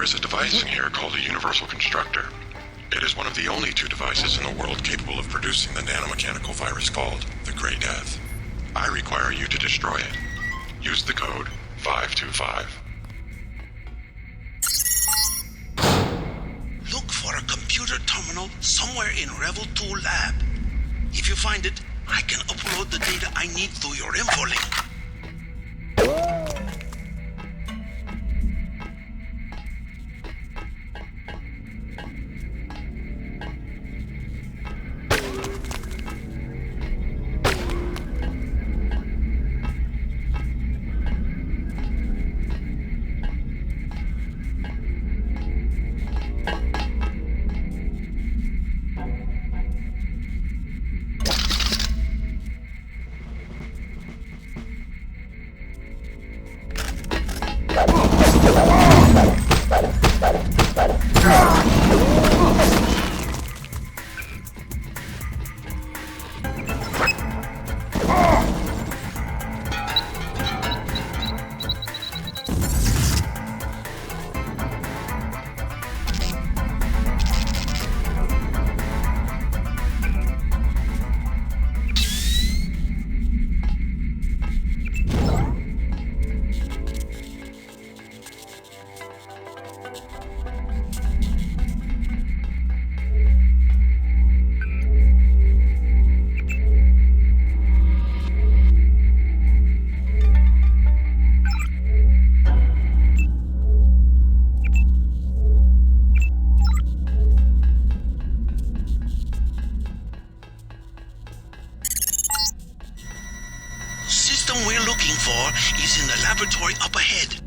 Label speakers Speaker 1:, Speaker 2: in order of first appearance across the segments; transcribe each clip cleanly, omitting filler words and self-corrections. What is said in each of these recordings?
Speaker 1: There is a device in here called a universal constructor. It is one of the only two devices in the world capable of producing the nanomechanical virus called the Grey Death. I require you to destroy it. Use the code 525.
Speaker 2: Look for a computer terminal somewhere in Lv.2 lab. If you find it, I can upload the data I need through your info link. We're looking for is in the laboratory up ahead.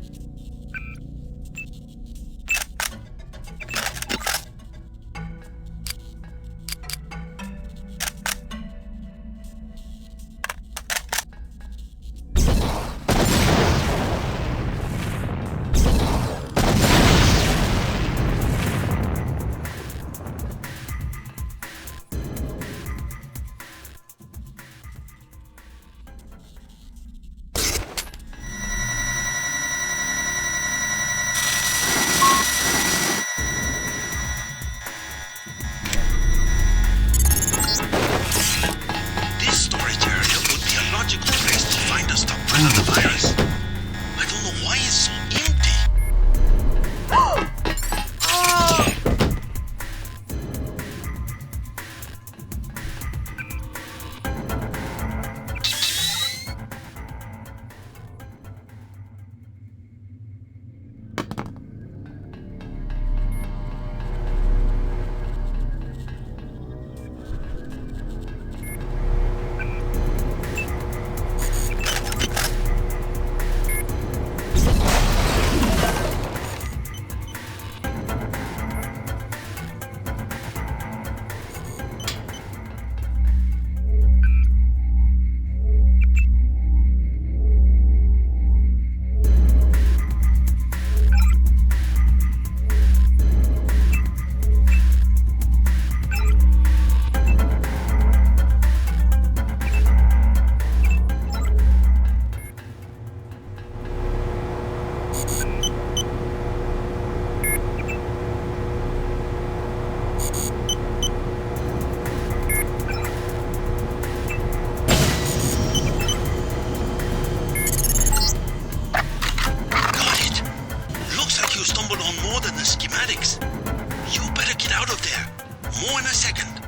Speaker 2: More in a second.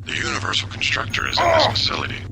Speaker 1: The universal constructor is in this facility.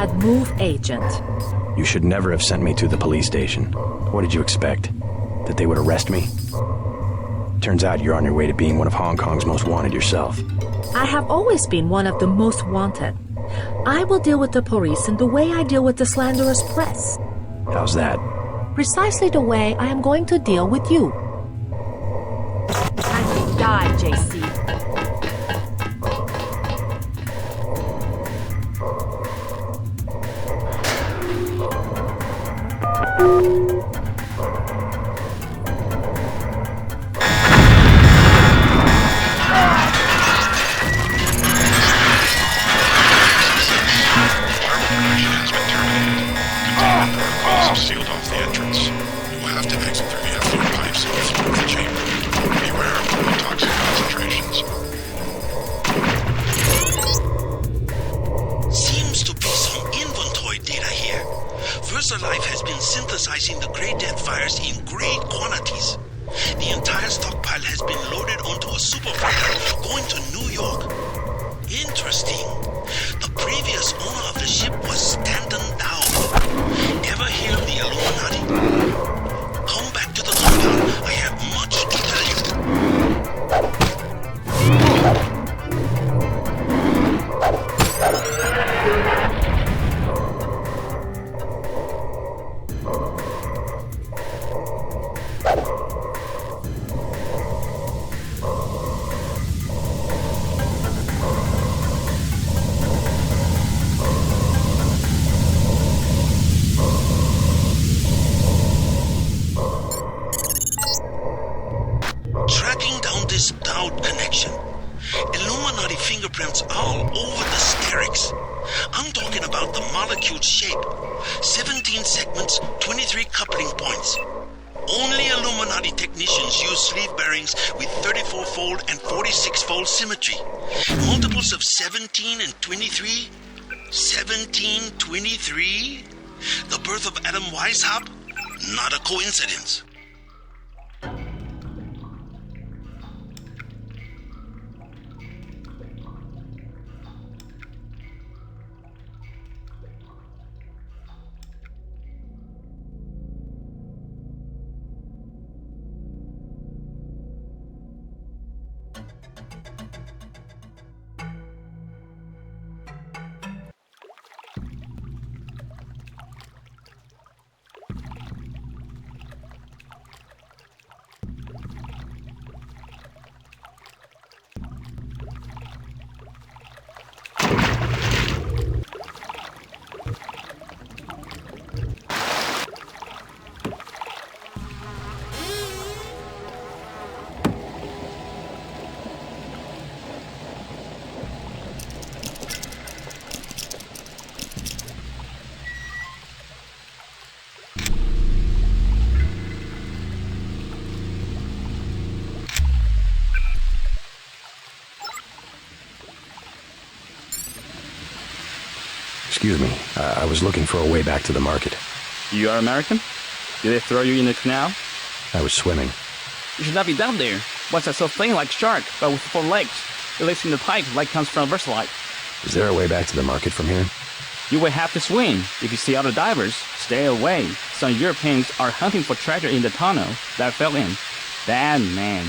Speaker 3: bad move, Agent.
Speaker 4: You should never have sent me to the police station. What did you expect? That they would arrest me? Turns out you're on your way to being one of Hong Kong's most wanted yourself.
Speaker 3: I have always been one of the most wanted. I will deal with the police in the way I deal with the slanderous press.
Speaker 4: How's that?
Speaker 3: Precisely the way I am going to deal with you. Time to die, JC.
Speaker 1: Sealed off the entrance. You will have to exit through the effluent pipes and floor of the chamber. Beware of the toxic concentrations.
Speaker 2: Seems to be some inventory data here. Versalife has been synthesizing the Grey Death virus in great quantities. The entire stockpile has been loaded onto a super freighter going to New York. Interesting. The previous owner of the ship was Stanton Dow. Ever hear of the Illuminati? Come back to the compound. I have much to tell you. Tracking down this Dowd connection. Illuminati fingerprints all over the sterics. I'm talking about the molecule shape. 17 segments, 23 coupling points. Only Illuminati technicians use sleeve bearings with 34-fold and 46-fold symmetry. Multiples of 17 and 23? 17, 23? The birth of Adam Weishaupt? Not a coincidence.
Speaker 4: Excuse me, I was looking for a way back to the market.
Speaker 5: You are American? Did they throw you in the canal?
Speaker 4: I was swimming.
Speaker 5: You should not be down there. What's that so thing like shark, but with 4 legs? It lives in the pipe like comes from Versalife.
Speaker 4: Is there a way back to the market from here?
Speaker 5: You will have to swim. If you see other divers, stay away. Some Europeans are hunting for treasure in the tunnel that fell in. Bad man.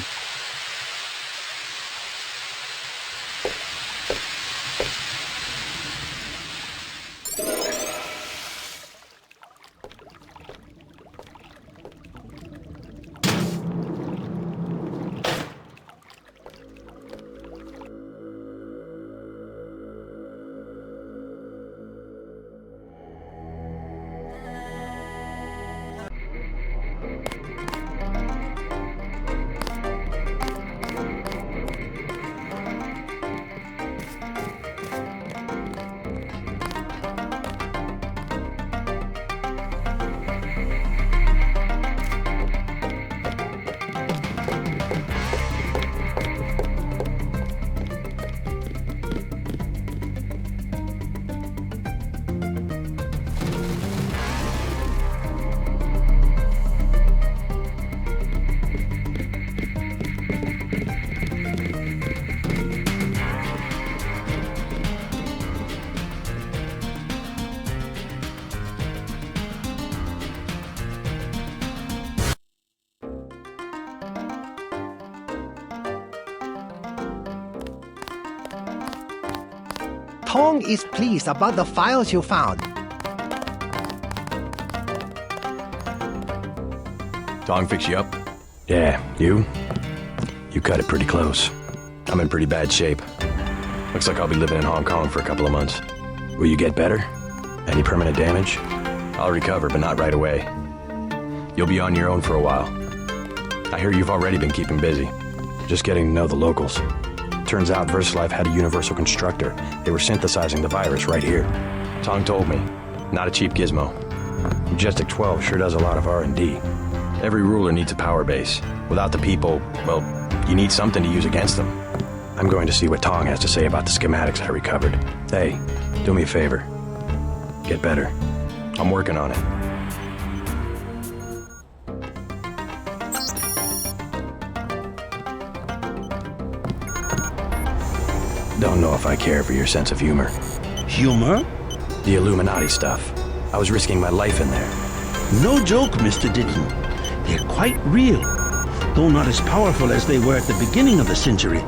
Speaker 6: Tong is pleased about the files you found.
Speaker 4: Tong fix you up? Yeah, you? You cut it pretty close. I'm in pretty bad shape. Looks like I'll be living in Hong Kong for a couple of months. Will you get better? Any permanent damage? I'll recover, but not right away. You'll be on your own for a while. I hear you've already been keeping busy. Just getting to know the locals. Turns out Versalife had a universal constructor. They were synthesizing the virus right here. Tong told me. Not a cheap gizmo. Majestic 12 sure does a lot of R&D. Every ruler needs a power base. Without the people, well, you need something to use against them. I'm going to see what Tong has to say about the schematics I recovered. Hey, do me a favor. Get better. I'm working on it. Don't know if I care for your sense of humor.
Speaker 2: Humor?
Speaker 4: The Illuminati stuff. I was risking my life in there.
Speaker 2: No joke, Mr. Diddon. They're quite real. Though not as powerful as they were at the beginning of the century.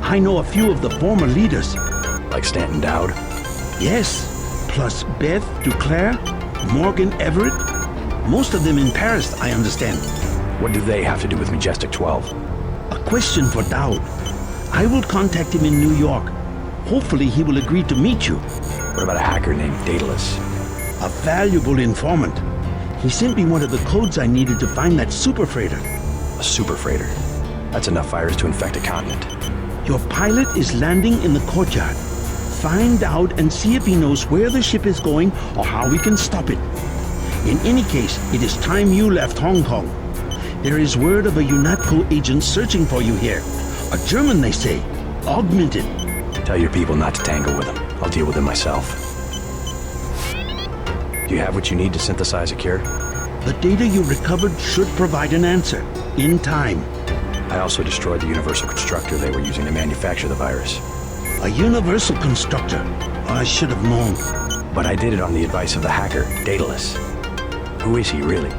Speaker 2: I know a few of the former leaders.
Speaker 4: Like Stanton Dowd?
Speaker 2: Yes, plus Beth Duclair, Morgan Everett. Most of them in Paris, I understand.
Speaker 4: What do they have to do with Majestic 12?
Speaker 2: A question for Dowd. I will contact him in New York. Hopefully he will agree to meet you.
Speaker 4: What about a hacker named Daedalus?
Speaker 2: A valuable informant. He sent me one of the codes I needed to find that super freighter.
Speaker 4: A super freighter? That's enough virus to infect a continent.
Speaker 2: Your pilot is landing in the courtyard. Find out and see if he knows where the ship is going or how we can stop it. In any case, it is time you left Hong Kong. There is word of a UNATCO agent searching for you here. A German, they say. Augmented.
Speaker 4: Tell your people not to tangle with them. I'll deal with them myself. Do you have what you need to synthesize a cure?
Speaker 2: The data you recovered should provide an answer. In time.
Speaker 4: I also destroyed the universal constructor they were using to manufacture the virus.
Speaker 2: A universal constructor? I should have known.
Speaker 4: But I did it on the advice of the hacker, Daedalus. Who is he, really?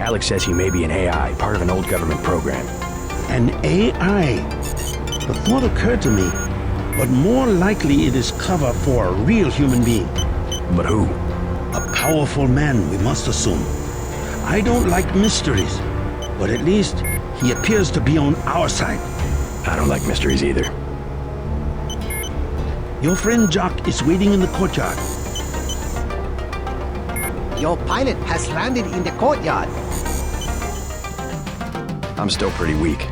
Speaker 4: Alex says he may be an AI, part of an old government program.
Speaker 2: An AI? The thought occurred to me, but more likely it is cover for a real human being.
Speaker 4: But who?
Speaker 2: A powerful man, we must assume. I don't like mysteries, but at least he appears to be on our side.
Speaker 4: I don't like mysteries either.
Speaker 2: Your friend Jock is waiting in the courtyard.
Speaker 6: Your pilot has landed in the courtyard.
Speaker 4: I'm still pretty weak.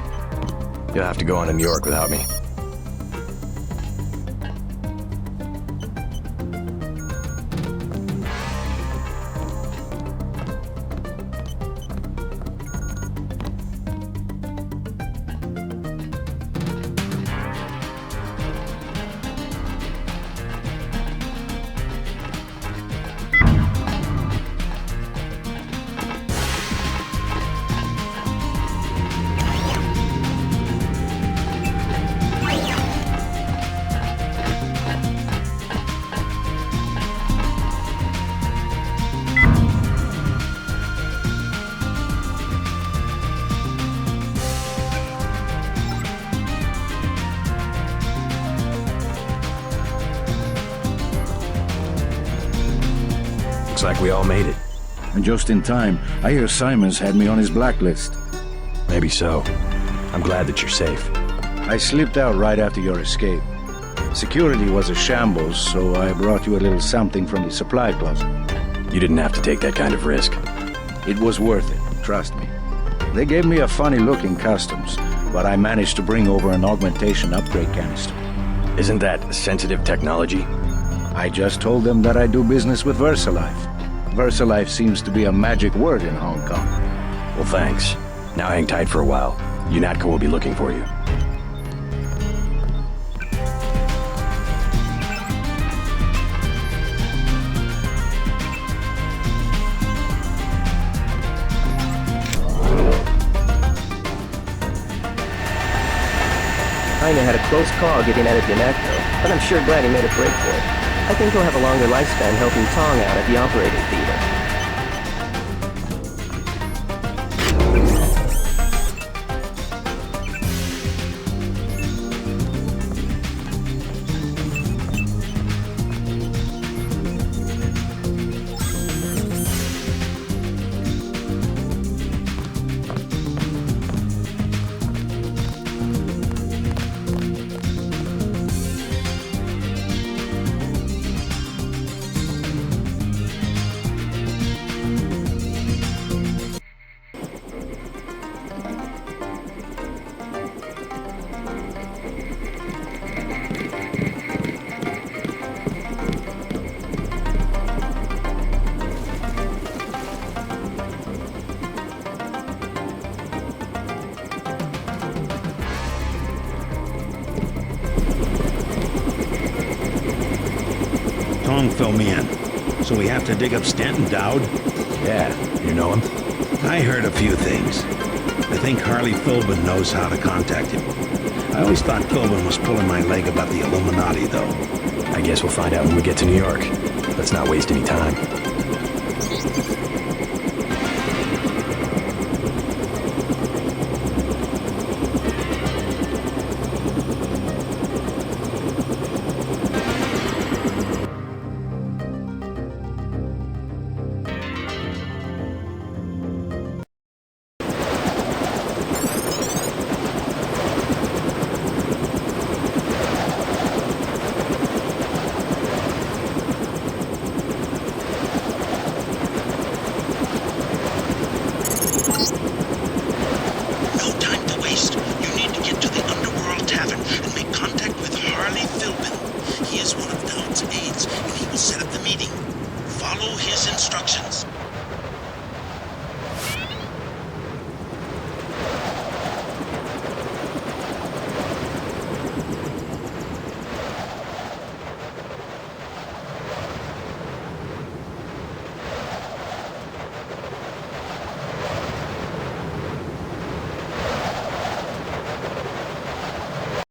Speaker 4: You'll have to go on to New York without me. Looks like we all made it.
Speaker 7: And just in time. I hear Simon's had me on his blacklist.
Speaker 4: Maybe so. I'm glad that you're safe.
Speaker 7: I slipped out right after your escape. Security was a shambles, so I brought you a little something from the supply closet.
Speaker 4: You didn't have to take that kind of risk.
Speaker 7: It was worth it, trust me. They gave me a funny look in customs, but I managed to bring over an augmentation upgrade canister.
Speaker 4: Isn't that sensitive technology?
Speaker 7: I just told them that I do business with Versalife. Versalife seems to be a magic word in Hong Kong.
Speaker 4: Well, thanks. Now hang tight for a while. UNATCO will be looking for you.
Speaker 8: Heine had a close call getting out of UNATCO, but I'm sure glad he made a break for it. I think he'll have a longer lifespan helping Tong out at the operating theater.
Speaker 9: Tong fill me in. So we have to dig up Stanton Dowd?
Speaker 4: Yeah, you know him?
Speaker 9: I heard a few things. I think Harley Philbin knows how to contact him. I always thought Philbin was pulling my leg about the Illuminati, though.
Speaker 4: I guess we'll find out when we get to New York. Let's not waste any time.